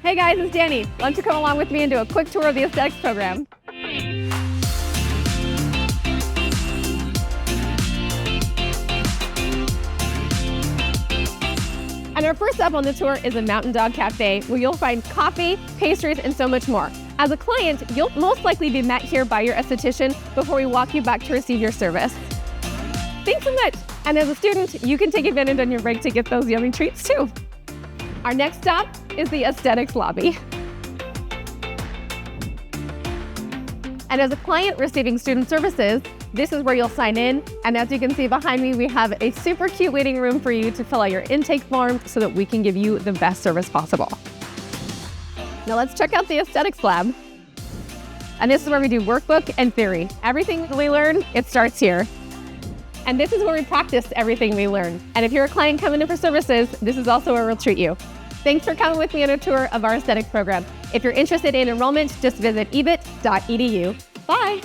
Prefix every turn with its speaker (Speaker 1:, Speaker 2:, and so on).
Speaker 1: Hey guys, it's Dani. Why don't you come along with me and do a quick tour of the aesthetics program? And our first stop on the tour is a Mountain Dog Cafe, where you'll find coffee, pastries, and so much more. As a client, you'll most likely be met here by your esthetician before we walk you back to receive your service. Thanks so much. And as a student, you can take advantage on your break to get those yummy treats too. Our next stop is the aesthetics lobby. And as a client receiving student services, this is where you'll sign in. And as you can see behind me, we have a super cute waiting room for you to fill out your intake form so that we can give you the best service possible. Now let's check out the aesthetics lab. And this is where we do workbook and theory. Everything we learn, it starts here. And this is where we practice everything we learn. And if you're a client coming in for services, this is also where we'll treat you. Thanks for coming with me on a tour of our aesthetics program. If you're interested in enrollment, just visit evit.edu. Bye.